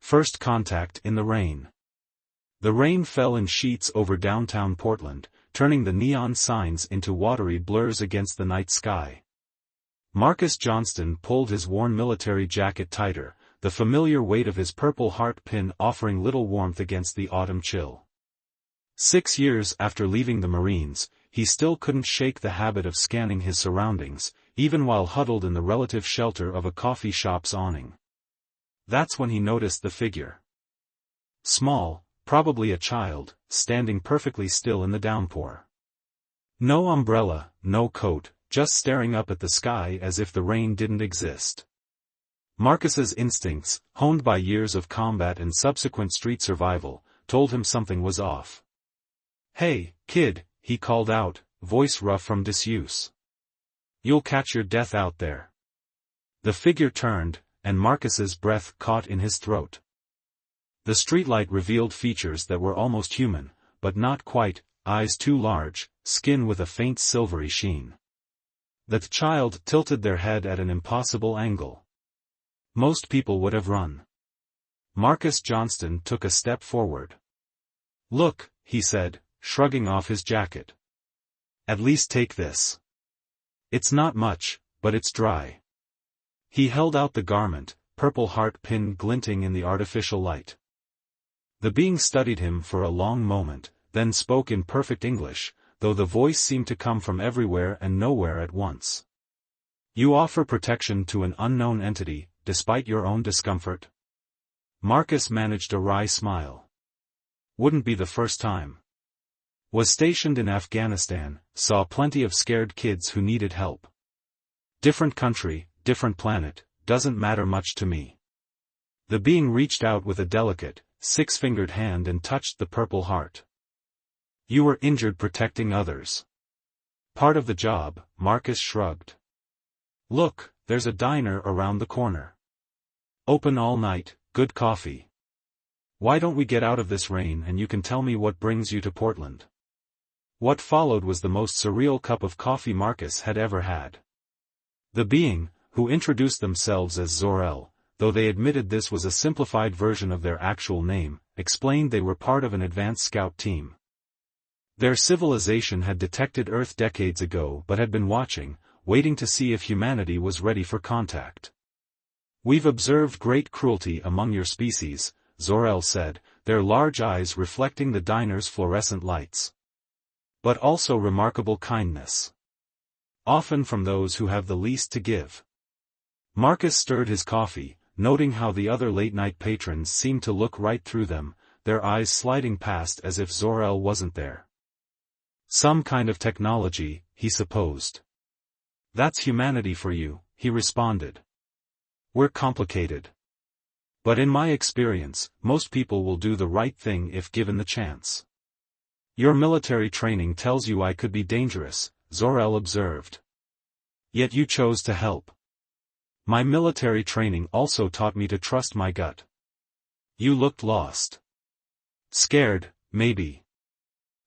First contact in the rain. The rain fell in sheets over downtown Portland, turning the neon signs into watery blurs against the night sky. Marcus Johnston pulled his worn military jacket tighter, the familiar weight of his Purple Heart pin offering little warmth against the autumn chill. 6 years after leaving the Marines, he still couldn't shake the habit of scanning his surroundings, even while huddled in the relative shelter of a coffee shop's awning. That's when he noticed the figure. Small, probably a child, standing perfectly still in the downpour. No umbrella, no coat, just staring up at the sky as if the rain didn't exist. Marcus's instincts, honed by years of combat and subsequent street survival, told him something was off. "Hey, kid," he called out, voice rough from disuse. "You'll catch your death out there." The figure turned, and Marcus's breath caught in his throat. The streetlight revealed features that were almost human, but not quite, eyes too large, skin with a faint silvery sheen. The child tilted their head at an impossible angle. Most people would have run. Marcus Johnston took a step forward. "Look," he said, shrugging off his jacket. "At least take this. It's not much, but it's dry." He held out the garment, Purple Heart pin glinting in the artificial light. The being studied him for a long moment, then spoke in perfect English, though the voice seemed to come from everywhere and nowhere at once. "You offer protection to an unknown entity, despite your own discomfort?" Marcus managed a wry smile. "Wouldn't be the first time. Was stationed in Afghanistan, saw plenty of scared kids who needed help. Different country, different planet, doesn't matter much to me." The being reached out with a delicate, six-fingered hand and touched the Purple Heart. "You were injured protecting others." "Part of the job," Marcus shrugged. "Look, there's a diner around the corner. Open all night, good coffee. Why don't we get out of this rain and you can tell me what brings you to Portland?" What followed was the most surreal cup of coffee Marcus had ever had. The being, who introduced themselves as Zor-El, though they admitted this was a simplified version of their actual name, explained they were part of an advanced scout team. Their civilization had detected Earth decades ago but had been watching, waiting to see if humanity was ready for contact. "We've observed great cruelty among your species," Zor-El said, their large eyes reflecting the diner's fluorescent lights. "But also remarkable kindness. Often from those who have the least to give." Marcus stirred his coffee, noting how the other late-night patrons seemed to look right through them, their eyes sliding past as if Zor-El wasn't there. "Some kind of technology," he supposed. "That's humanity for you," he responded. "We're complicated. But in my experience, most people will do the right thing if given the chance." "Your military training tells you I could be dangerous," Zor-El observed. "Yet you chose to help." "My military training also taught me to trust my gut." "You looked lost. Scared, maybe.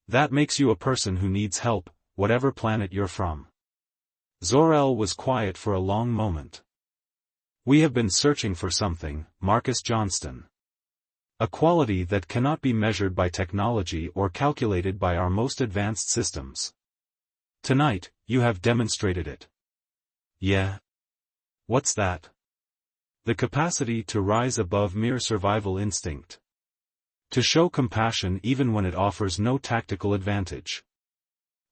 That makes you a person who needs help, whatever planet you're from." Zor-El was quiet for a long moment. "We have been searching for something, Marcus Johnston. A quality that cannot be measured by technology or calculated by our most advanced systems. Tonight, you have demonstrated it." "Yeah? What's that?" "The capacity to rise above mere survival instinct. To show compassion even when it offers no tactical advantage."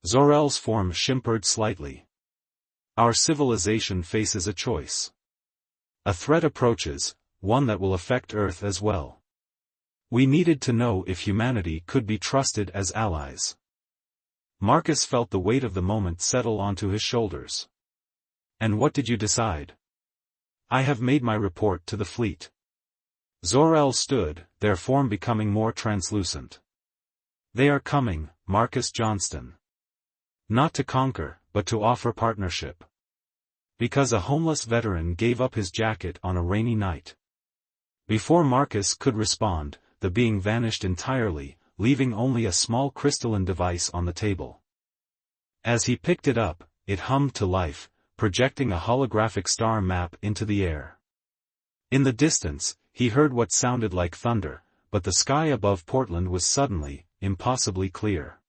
Zor-El's form shimpered slightly. "Our civilization faces a choice. A threat approaches, one that will affect Earth as well. We needed to know if humanity could be trusted as allies." Marcus felt the weight of the moment settle onto his shoulders. "And what did you decide?" "I have made my report to the fleet." Zor-El stood, their form becoming more translucent. "They are coming, Marcus Johnston. Not to conquer, but to offer partnership. Because a homeless veteran gave up his jacket on a rainy night." Before Marcus could respond, the being vanished entirely, leaving only a small crystalline device on the table. As he picked it up, it hummed to life, projecting a holographic star map into the air. In the distance, he heard what sounded like thunder, but the sky above Portland was suddenly, impossibly clear.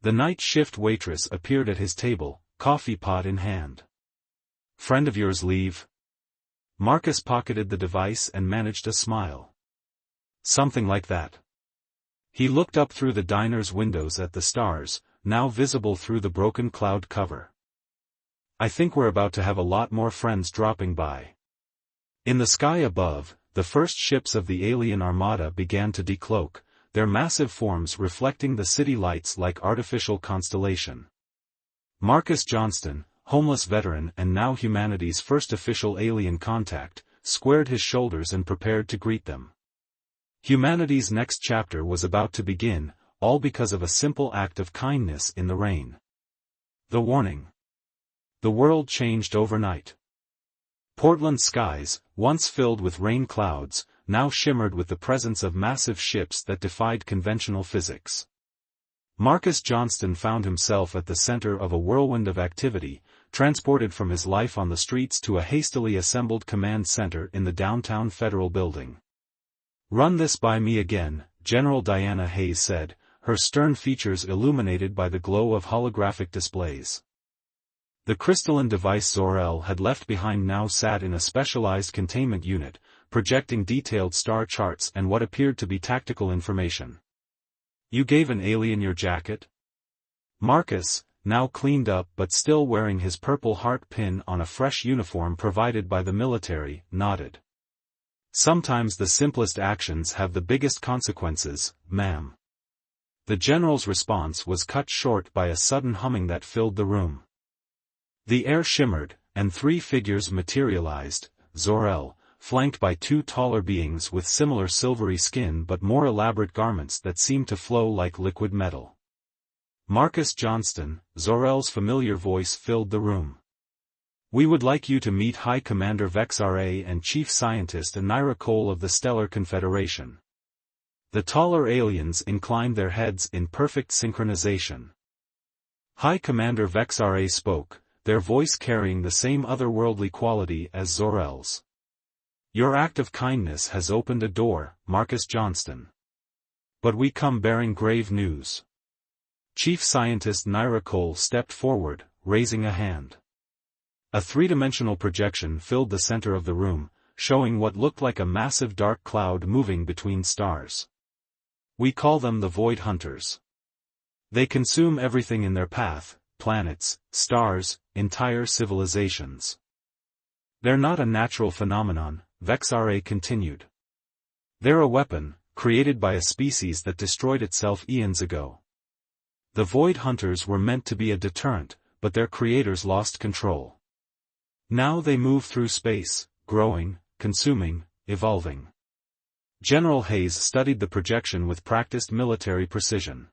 The night shift waitress appeared at his table, coffee pot in hand. "Friend of yours leave?" Marcus pocketed the device and managed a smile. "Something like that." He looked up through the diner's windows at the stars, now visible through the broken cloud cover. "I think we're about to have a lot more friends dropping by." In the sky above, the first ships of the alien Armada began to decloak, their massive forms reflecting the city lights like artificial constellation. Marcus Johnston, homeless veteran and now humanity's first official alien contact, squared his shoulders and prepared to greet them. Humanity's next chapter was about to begin, all because of a simple act of kindness in the rain. The warning. The world changed overnight. Portland's skies, once filled with rain clouds, now shimmered with the presence of massive ships that defied conventional physics. Marcus Johnston found himself at the center of a whirlwind of activity, transported from his life on the streets to a hastily assembled command center in the downtown Federal Building. "Run this by me again," General Diana Hayes said, her stern features illuminated by the glow of holographic displays. The crystalline device Zor-El had left behind now sat in a specialized containment unit, projecting detailed star charts and what appeared to be tactical information. "You gave an alien your jacket?" Marcus, now cleaned up but still wearing his purple heart pin on a fresh uniform provided by the military, nodded. "Sometimes the simplest actions have the biggest consequences, ma'am." The general's response was cut short by a sudden humming that filled the room. The air shimmered, and three figures materialized: Zor-El, flanked by two taller beings with similar silvery skin but more elaborate garments that seemed to flow like liquid metal. Marcus Johnston, Zor-El's familiar voice filled the room. "We would like you to meet High Commander Vex RA and Chief Scientist Anira Cole of the Stellar Confederation." The taller aliens inclined their heads in perfect synchronization. High Commander Vex RA spoke, their voice carrying the same otherworldly quality as Zor-El's. "Your act of kindness has opened a door, Marcus Johnston. But we come bearing grave news." Chief Scientist Anira Cole stepped forward, raising a hand. A three-dimensional projection filled the center of the room, showing what looked like a massive dark cloud moving between stars. "We call them the Void Hunters. They consume everything in their path, planets, stars, entire civilizations. They're not a natural phenomenon," Vex RA continued. "They're a weapon, created by a species that destroyed itself eons ago. The Void Hunters were meant to be a deterrent, but their creators lost control. Now they move through space, growing, consuming, evolving." General Hayes studied the projection with practiced military precision.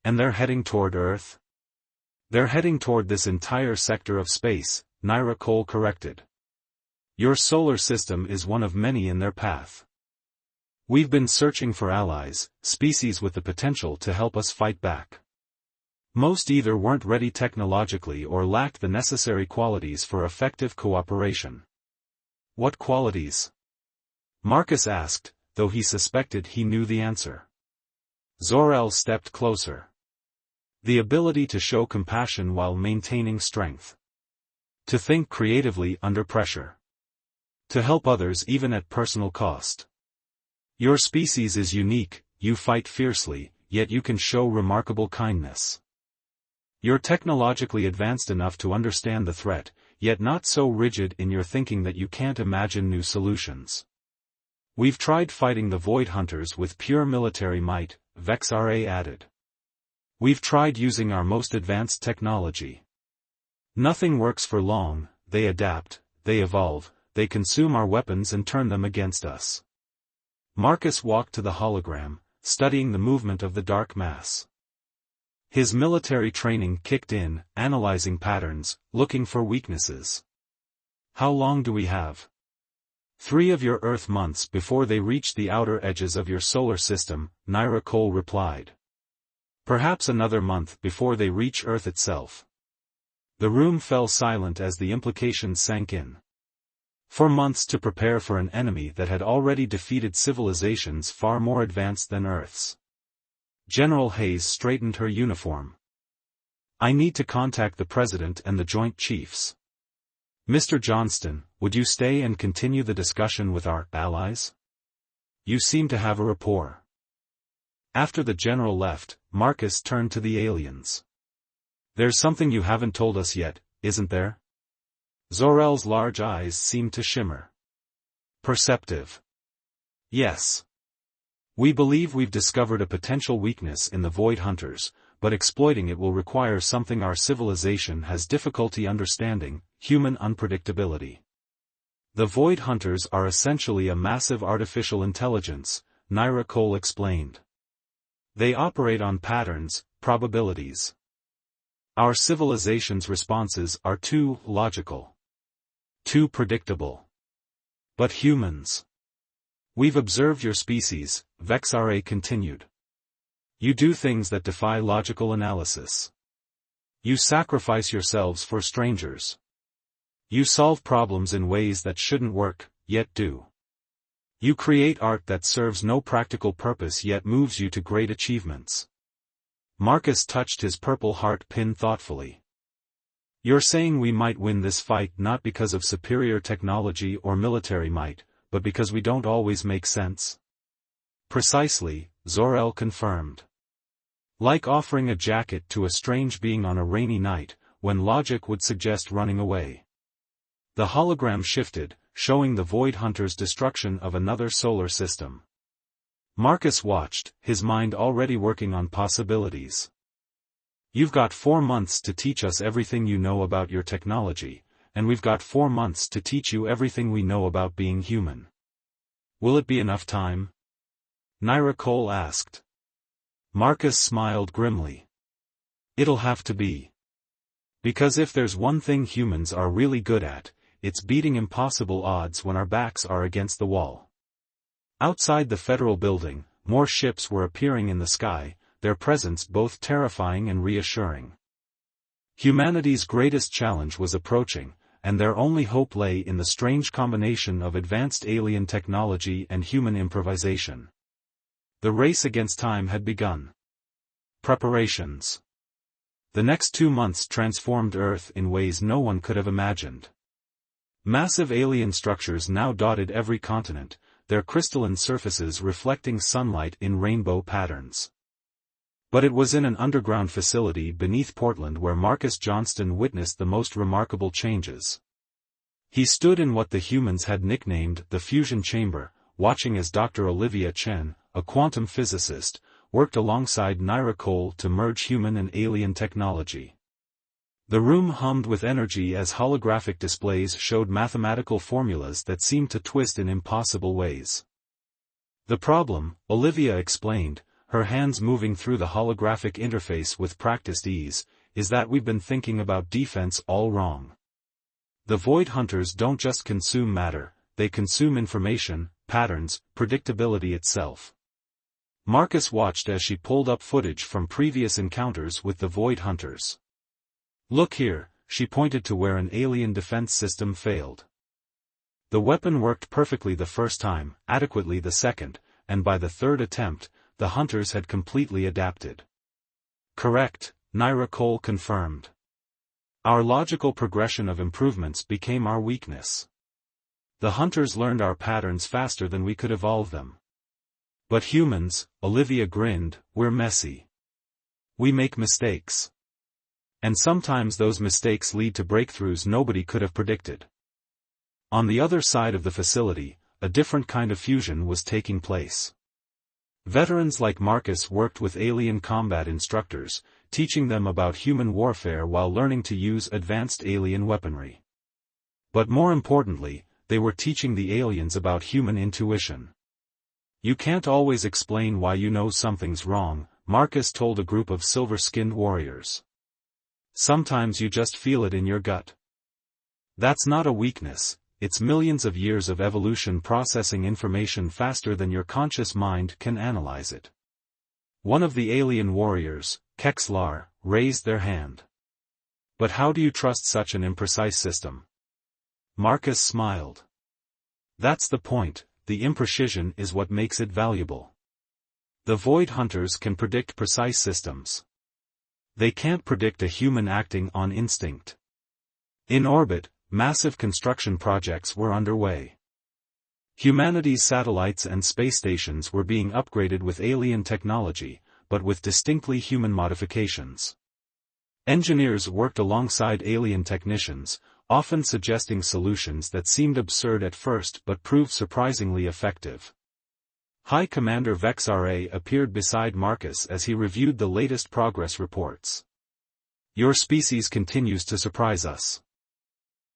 "And they're heading toward Earth?" "They're heading toward this entire sector of space," Anira Cole corrected. "Your solar system is one of many in their path. We've been searching for allies, species with the potential to help us fight back. Most either weren't ready technologically or lacked the necessary qualities for effective cooperation." "What qualities?" Marcus asked, though he suspected he knew the answer. Zor-El stepped closer. "The ability to show compassion while maintaining strength. To think creatively under pressure. To help others even at personal cost. Your species is unique, you fight fiercely, yet you can show remarkable kindness. You're technologically advanced enough to understand the threat, yet not so rigid in your thinking that you can't imagine new solutions. We've tried fighting the Void Hunters with pure military might," Vex RA added. "We've tried using our most advanced technology. Nothing works for long, they adapt, they evolve, they consume our weapons and turn them against us." Marcus walked to the hologram, studying the movement of the dark mass. His military training kicked in, analyzing patterns, looking for weaknesses. "How long do we have?" 3 of your Earth months before they reach the outer edges of your solar system," Anira Cole replied. "Perhaps another month before they reach Earth itself." The room fell silent as the implications sank in. For months to prepare for an enemy that had already defeated civilizations far more advanced than Earth's. General Hayes straightened her uniform. I need to contact the President and the Joint Chiefs. Mr. Johnston, would you stay and continue the discussion with our allies? You seem to have a rapport. After the general left, Marcus turned to the aliens. There's something you haven't told us yet, isn't there? Zor-El's large eyes seemed to shimmer. Perceptive. Yes. We believe we've discovered a potential weakness in the Void Hunters, but exploiting it will require something our civilization has difficulty understanding: human unpredictability. The Void Hunters are essentially a massive artificial intelligence, Naira Cole explained. They operate on patterns, probabilities. Our civilization's responses are too logical. Too predictable. But humans. We've observed your species, Vexare continued. You do things that defy logical analysis. You sacrifice yourselves for strangers. You solve problems in ways that shouldn't work, yet do. You create art that serves no practical purpose yet moves you to great achievements. Marcus touched his purple heart pin thoughtfully. You're saying we might win this fight not because of superior technology or military might, but because we don't always make sense? Precisely, Zor-El confirmed. Like offering a jacket to a strange being on a rainy night, when logic would suggest running away. The hologram shifted, showing the Void Hunters' destruction of another solar system. Marcus watched, his mind already working on possibilities. You've got 4 months to teach us everything you know about your technology, and we've got 4 months to teach you everything we know about being human. Will it be enough time? Naira Cole asked. Marcus smiled grimly. It'll have to be. Because if there's one thing humans are really good at, it's beating impossible odds when our backs are against the wall. Outside the federal building, more ships were appearing in the sky, their presence both terrifying and reassuring. Humanity's greatest challenge was approaching, and their only hope lay in the strange combination of advanced alien technology and human improvisation. The race against time had begun. Preparations. The next 2 months transformed Earth in ways no one could have imagined. Massive alien structures now dotted every continent, their crystalline surfaces reflecting sunlight in rainbow patterns. But it was in an underground facility beneath Portland where Marcus Johnston witnessed the most remarkable changes. He stood in what the humans had nicknamed the fusion chamber, watching as Dr. Olivia Chen, a quantum physicist, worked alongside Naira Cole to merge human and alien technology. The room hummed with energy as holographic displays showed mathematical formulas that seemed to twist in impossible ways. The problem, Olivia explained, her hands moving through the holographic interface with practiced ease, is that we've been thinking about defense all wrong. The Void Hunters don't just consume matter, they consume information, patterns, predictability itself. Marcus watched as she pulled up footage from previous encounters with the Void Hunters. Look here, she pointed to where an alien defense system failed. The weapon worked perfectly the first time, adequately the second, and by the third attempt, the hunters had completely adapted. Correct, Naira Cole confirmed. Our logical progression of improvements became our weakness. The hunters learned our patterns faster than we could evolve them. But humans, Olivia grinned, we're messy. We make mistakes. And sometimes those mistakes lead to breakthroughs nobody could have predicted. On the other side of the facility, a different kind of fusion was taking place. Veterans like Marcus worked with alien combat instructors, teaching them about human warfare while learning to use advanced alien weaponry. But more importantly, they were teaching the aliens about human intuition. You can't always explain why you know something's wrong, Marcus told a group of silver-skinned warriors. Sometimes you just feel it in your gut. That's not a weakness, it's millions of years of evolution processing information faster than your conscious mind can analyze it. One of the alien warriors, Kexlar, raised their hand. But how do you trust such an imprecise system? Marcus smiled. That's the point, the imprecision is what makes it valuable. The Void Hunters can predict precise systems. They can't predict a human acting on instinct. In orbit, massive construction projects were underway. Humanity's satellites and space stations were being upgraded with alien technology, but with distinctly human modifications. Engineers worked alongside alien technicians, often suggesting solutions that seemed absurd at first but proved surprisingly effective. High Commander Vex RA appeared beside Marcus as he reviewed the latest progress reports. "Your species continues to surprise us.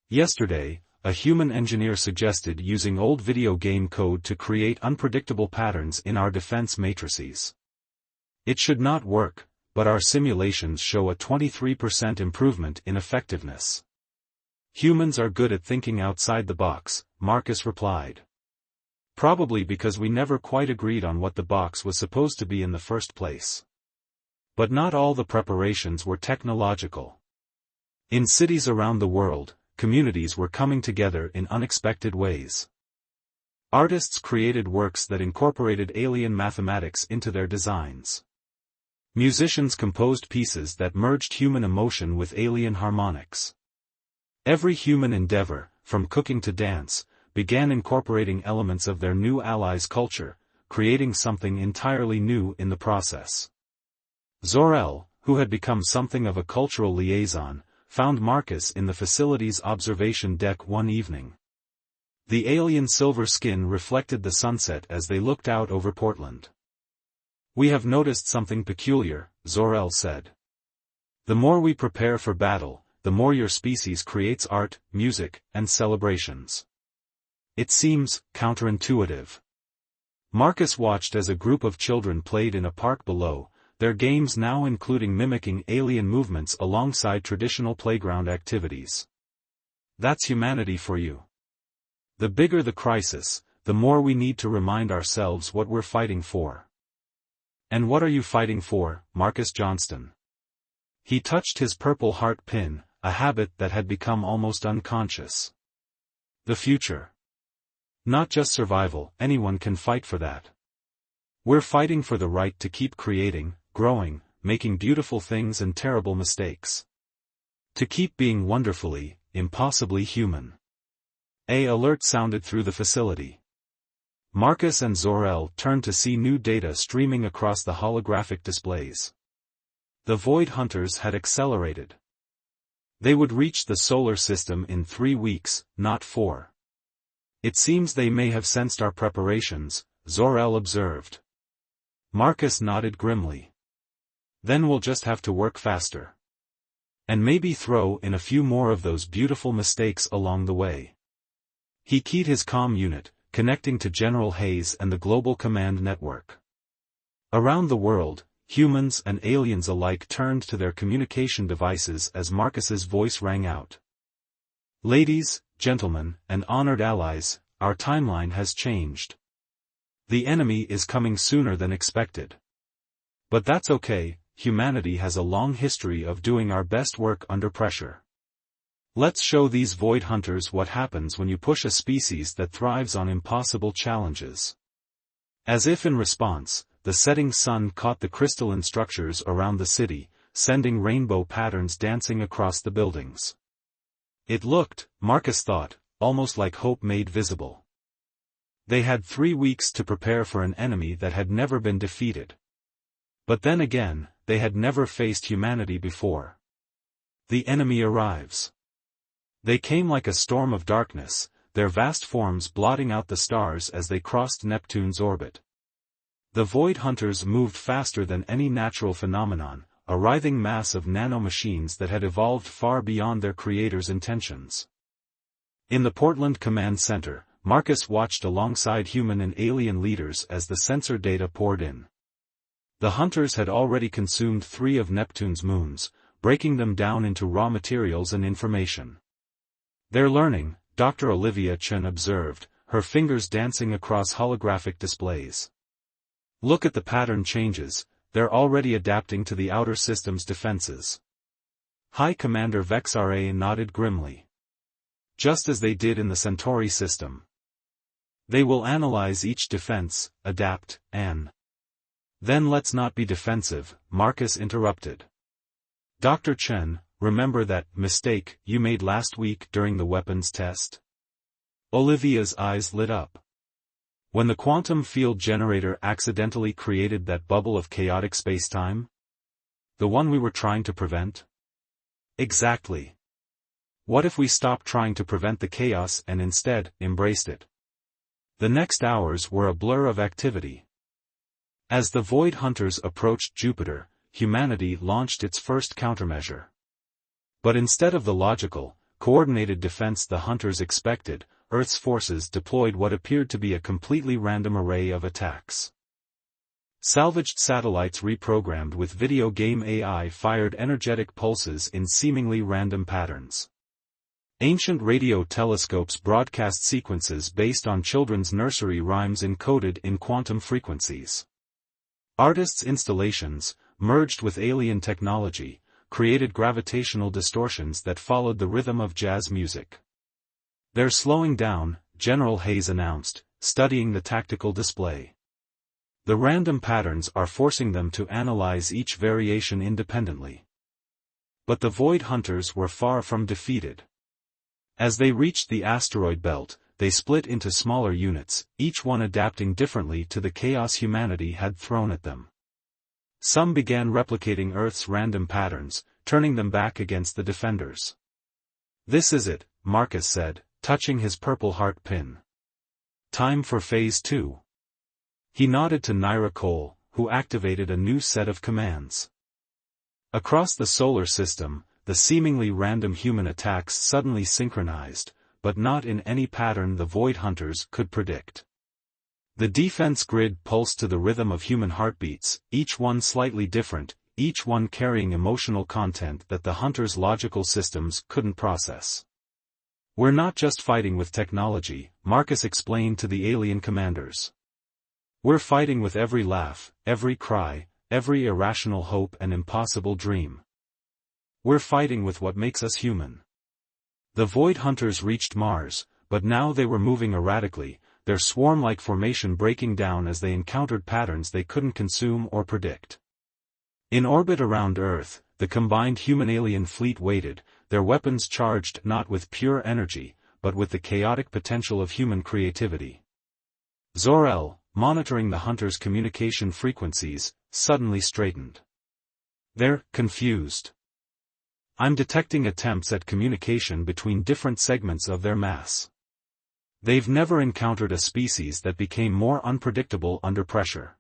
Yesterday, a human engineer suggested using old video game code to create unpredictable patterns in our defense matrices. It should not work, but our simulations show a 23% improvement in effectiveness." "Humans are good at thinking outside the box," Marcus replied. "Probably because we never quite agreed on what the box was supposed to be in the first place." But not all the preparations were technological. In cities around the world, communities were coming together in unexpected ways. Artists created works that incorporated alien mathematics into their designs. Musicians composed pieces that merged human emotion with alien harmonics. Every human endeavor, from cooking to dance, began incorporating elements of their new allies' culture, creating something entirely new in the process. Zor-El, who had become something of a cultural liaison, found Marcus in the facility's observation deck one evening. The alien silver skin reflected the sunset as they looked out over Portland. "We have noticed something peculiar," Zor-El said. "The more we prepare for battle, the more your species creates art, music, and celebrations. It seems counterintuitive." Marcus watched as a group of children played in a park below, their games now including mimicking alien movements alongside traditional playground activities. "That's humanity for you. The bigger the crisis, the more we need to remind ourselves what we're fighting for." "And what are you fighting for, Marcus Johnston?" He touched his purple heart pin, a habit that had become almost unconscious. "The future. Not just survival, anyone can fight for that. We're fighting for the right to keep creating, growing, making beautiful things and terrible mistakes. To keep being wonderfully, impossibly human." An alert sounded through the facility. Marcus and Zor-El turned to see new data streaming across the holographic displays. The Void Hunters had accelerated. They would reach the solar system in 3 weeks, not 4. "It seems they may have sensed our preparations," Zor-El observed. Marcus nodded grimly. "Then we'll just have to work faster. And maybe throw in a few more of those beautiful mistakes along the way." He keyed his comm unit, connecting to General Hayes and the Global Command Network. Around the world, humans and aliens alike turned to their communication devices as Marcus's voice rang out. "Ladies, gentlemen, and honored allies, our timeline has changed. The enemy is coming sooner than expected. But that's okay, humanity has a long history of doing our best work under pressure. Let's show these Void Hunters what happens when you push a species that thrives on impossible challenges." As if in response, the setting sun caught the crystalline structures around the city, sending rainbow patterns dancing across the buildings. It looked, Marcus thought, almost like hope made visible. They had 3 weeks to prepare for an enemy that had never been defeated. But then again, they had never faced humanity before. The enemy arrives. They came like a storm of darkness, their vast forms blotting out the stars as they crossed Neptune's orbit. The Void Hunters moved faster than any natural phenomenon, a writhing mass of nanomachines that had evolved far beyond their creators' intentions. In the Portland Command Center, Marcus watched alongside human and alien leaders as the sensor data poured in. The Hunters had already consumed 3 of Neptune's moons, breaking them down into raw materials and information. "They're learning," Dr. Olivia Chen observed, her fingers dancing across holographic displays. "Look at the pattern changes, they're already adapting to the outer system's defenses." High Commander Vex RA nodded grimly. "Just as they did in the Centauri system. They will analyze each defense, adapt, and... Then let's not be defensive, Marcus interrupted. Dr. Chen, remember that mistake you made last week during the weapons test? Olivia's eyes lit up. When the quantum field generator accidentally created that bubble of chaotic spacetime? The one we were trying to prevent? Exactly. What if we stopped trying to prevent the chaos and instead embraced it? The next hours were a blur of activity. As the Void Hunters approached Jupiter, humanity launched its first countermeasure. But instead of the logical, coordinated defense the Hunters expected, Earth's forces deployed what appeared to be a completely random array of attacks. Salvaged satellites reprogrammed with video game AI fired energetic pulses in seemingly random patterns. Ancient radio telescopes broadcast sequences based on children's nursery rhymes encoded in quantum frequencies. Artists' installations, merged with alien technology, created gravitational distortions that followed the rhythm of jazz music. They're slowing down, General Hayes announced, studying the tactical display. The random patterns are forcing them to analyze each variation independently. But the Void Hunters were far from defeated. As they reached the asteroid belt, they split into smaller units, each one adapting differently to the chaos humanity had thrown at them. Some began replicating Earth's random patterns, turning them back against the defenders. This is it, Marcus said, touching his purple heart pin. Time for Phase 2. He nodded to Naira Cole, who activated a new set of commands. Across the solar system, the seemingly random human attacks suddenly synchronized, but not in any pattern the Void Hunters could predict. The defense grid pulsed to the rhythm of human heartbeats, each one slightly different, each one carrying emotional content that the Hunters' logical systems couldn't process. We're not just fighting with technology, Marcus explained to the alien commanders. We're fighting with every laugh, every cry, every irrational hope and impossible dream. We're fighting with what makes us human. The Void Hunters reached Mars, but now they were moving erratically, their swarm-like formation breaking down as they encountered patterns they couldn't consume or predict. In orbit around Earth, the combined human-alien fleet waited, their weapons charged not with pure energy, but with the chaotic potential of human creativity. Zor-El, monitoring the Hunters' communication frequencies, suddenly straightened. They're confused. I'm detecting attempts at communication between different segments of their mass. They've never encountered a species that became more unpredictable under pressure.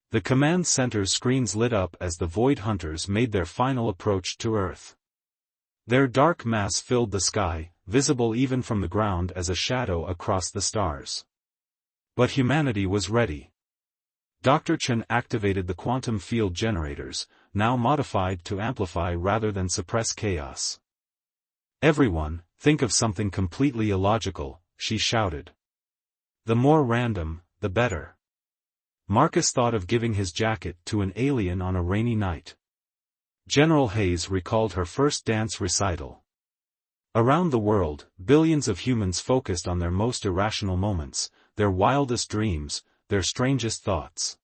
The command center's screens lit up as the Void Hunters made their final approach to Earth. Their dark mass filled the sky, visible even from the ground as a shadow across the stars. But humanity was ready. Dr. Chen activated the quantum field generators, now modified to amplify rather than suppress chaos. Everyone, think of something completely illogical, she shouted. The more random, the better. Marcus thought of giving his jacket to an alien on a rainy night. General Hayes recalled her first dance recital. Around the world, billions of humans focused on their most irrational moments, their wildest dreams, their strangest thoughts.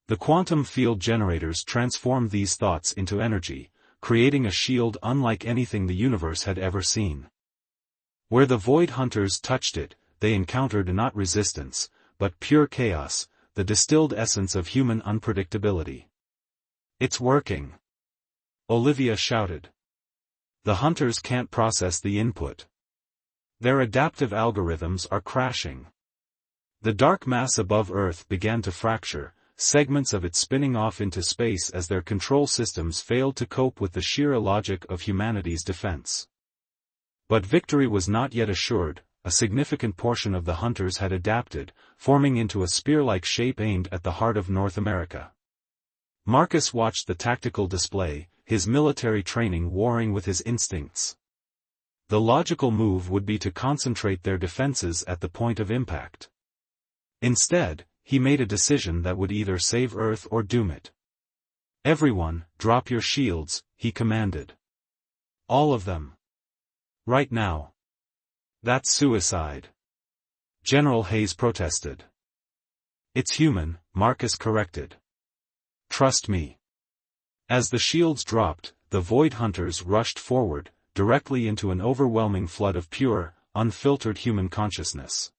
The quantum field generators transformed these thoughts into energy, creating a shield unlike anything the universe had ever seen. Where the Void Hunters touched it, they encountered not resistance, but pure chaos, the distilled essence of human unpredictability. It's working! Olivia shouted. The Hunters can't process the input. Their adaptive algorithms are crashing. The dark mass above Earth began to fracture, segments of it spinning off into space as their control systems failed to cope with the sheer illogic of humanity's defense. But victory was not yet assured. A significant portion of the Hunters had adapted, forming into a spear-like shape aimed at the heart of North America. Marcus watched the tactical display, his military training warring with his instincts. The logical move would be to concentrate their defenses at the point of impact. Instead, he made a decision that would either save Earth or doom it. Everyone, drop your shields, he commanded. All of them. Right now. That's suicide. General Hayes protested. "It's human," Marcus corrected. "Trust me." As the shields dropped, the Void Hunters rushed forward, directly into an overwhelming flood of pure, unfiltered human consciousness.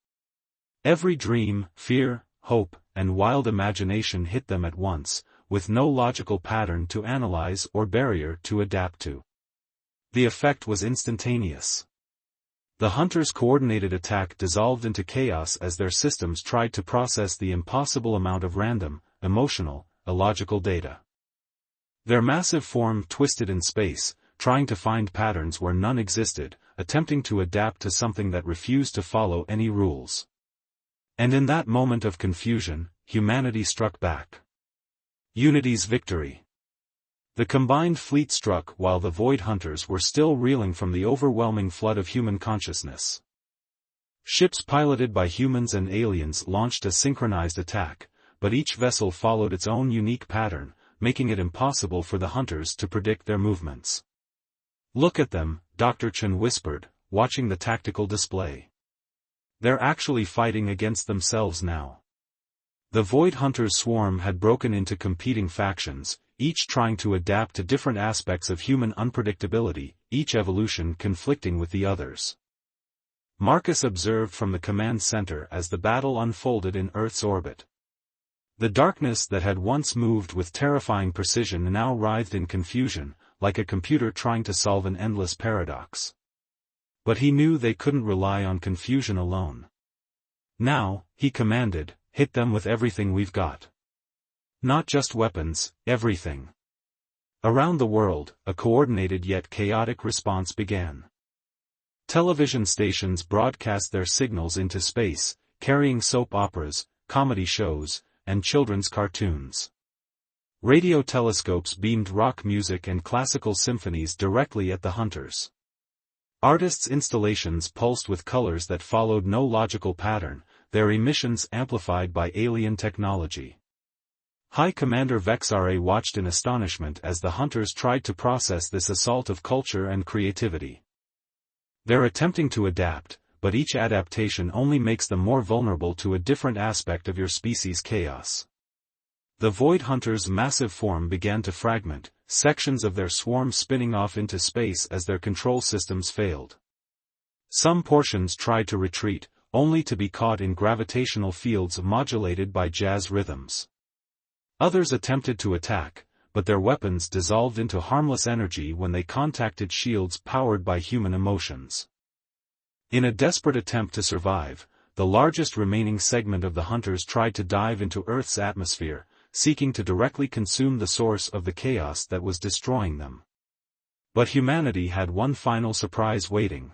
Every dream, fear, hope, and wild imagination hit them at once, with no logical pattern to analyze or barrier to adapt to. The effect was instantaneous. The Hunters' coordinated attack dissolved into chaos as their systems tried to process the impossible amount of random, emotional, illogical data. Their massive form twisted in space, trying to find patterns where none existed, attempting to adapt to something that refused to follow any rules. And in that moment of confusion, humanity struck back. Unity's victory. The combined fleet struck while the Void Hunters were still reeling from the overwhelming flood of human consciousness. Ships piloted by humans and aliens launched a synchronized attack, but each vessel followed its own unique pattern, making it impossible for the Hunters to predict their movements. "Look at them," Dr. Chen whispered, watching the tactical display. "They're actually fighting against themselves now." The Void Hunters' swarm had broken into competing factions, each trying to adapt to different aspects of human unpredictability, each evolution conflicting with the others. Marcus observed from the command center as the battle unfolded in Earth's orbit. The darkness that had once moved with terrifying precision now writhed in confusion, like a computer trying to solve an endless paradox. But he knew they couldn't rely on confusion alone. "Now," he commanded, "hit them with everything we've got. Not just weapons, everything." Around the world, a coordinated yet chaotic response began. Television stations broadcast their signals into space, carrying soap operas, comedy shows, and children's cartoons. Radio telescopes beamed rock music and classical symphonies directly at the Hunters. Artists' installations pulsed with colors that followed no logical pattern, their emissions amplified by alien technology. High Commander Vexare watched in astonishment as the Hunters tried to process this assault of culture and creativity. They're attempting to adapt, but each adaptation only makes them more vulnerable to a different aspect of your species' chaos. The Void Hunters' massive form began to fragment, sections of their swarm spinning off into space as their control systems failed. Some portions tried to retreat, only to be caught in gravitational fields modulated by jazz rhythms. Others attempted to attack, but their weapons dissolved into harmless energy when they contacted shields powered by human emotions. In a desperate attempt to survive, the largest remaining segment of the Hunters tried to dive into Earth's atmosphere, seeking to directly consume the source of the chaos that was destroying them. But humanity had one final surprise waiting.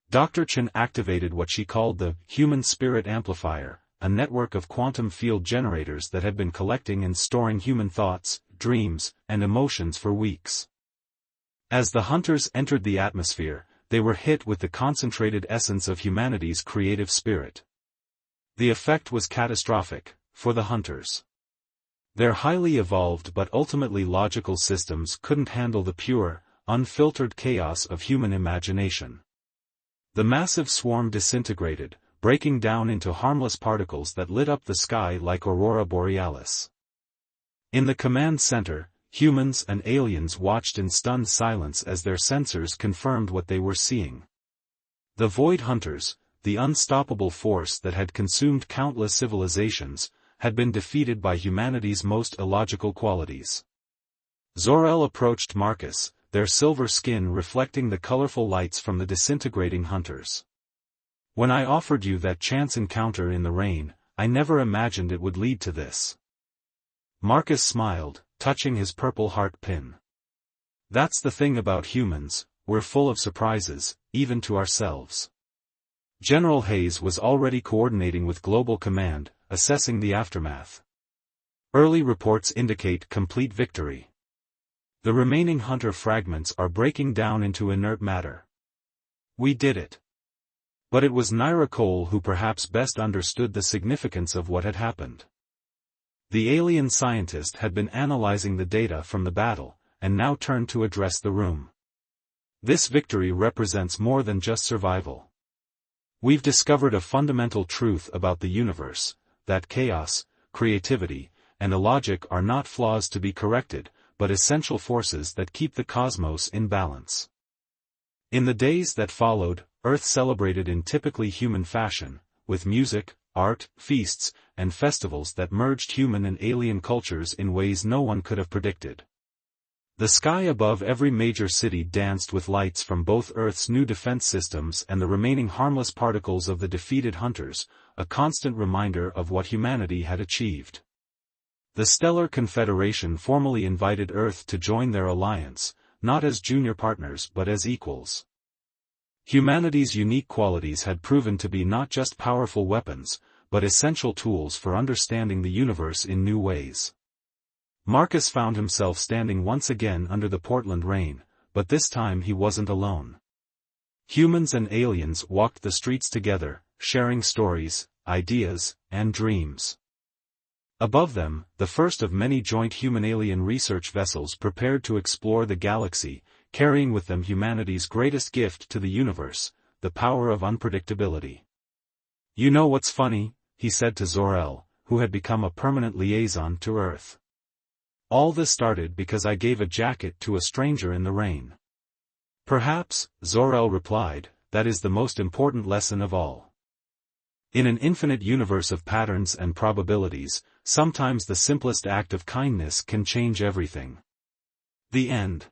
Dr. Chen activated what she called the Human Spirit Amplifier, a network of quantum field generators that had been collecting and storing human thoughts, dreams, and emotions for weeks. As the Hunters entered the atmosphere, they were hit with the concentrated essence of humanity's creative spirit. The effect was catastrophic, for the Hunters. Their highly evolved but ultimately logical systems couldn't handle the pure, unfiltered chaos of human imagination. The massive swarm disintegrated, breaking down into harmless particles that lit up the sky like aurora borealis. In the command center, humans and aliens watched in stunned silence as their sensors confirmed what they were seeing. The Void Hunters, the unstoppable force that had consumed countless civilizations, had been defeated by humanity's most illogical qualities. Zor-El approached Marcus, their silver skin reflecting the colorful lights from the disintegrating Hunters. "When I offered you that chance encounter in the rain, I never imagined it would lead to this." Marcus smiled, touching his purple heart pin. "That's the thing about humans, we're full of surprises, even to ourselves." General Hayes was already coordinating with Global Command, assessing the aftermath. Early reports indicate complete victory. The remaining Hunter fragments are breaking down into inert matter. "We did it." But it was Naira Cole who perhaps best understood the significance of what had happened. The alien scientist had been analyzing the data from the battle, and now turned to address the room. "This victory represents more than just survival. We've discovered a fundamental truth about the universe, that chaos, creativity, and illogic are not flaws to be corrected, but essential forces that keep the cosmos in balance. In the days that followed, Earth celebrated in typically human fashion, with music, art, feasts, and festivals that merged human and alien cultures in ways no one could have predicted. The sky above every major city danced with lights from both Earth's new defense systems and the remaining harmless particles of the defeated hunters, a constant reminder of what humanity had achieved. The Stellar Confederation formally invited Earth to join their alliance, not as junior partners but as equals. Humanity's unique qualities had proven to be not just powerful weapons, but essential tools for understanding the universe in new ways. Marcus found himself standing once again under the Portland rain, but this time he wasn't alone. Humans and aliens walked the streets together, sharing stories, ideas, and dreams. Above them, the first of many joint human-alien research vessels prepared to explore the galaxy, carrying with them humanity's greatest gift to the universe, the power of unpredictability. "You know what's funny?" he said to Zor-El, who had become a permanent liaison to Earth. "All this started because I gave a jacket to a stranger in the rain." "Perhaps," Zor-El replied, "that is the most important lesson of all. In an infinite universe of patterns and probabilities, sometimes the simplest act of kindness can change everything." The end.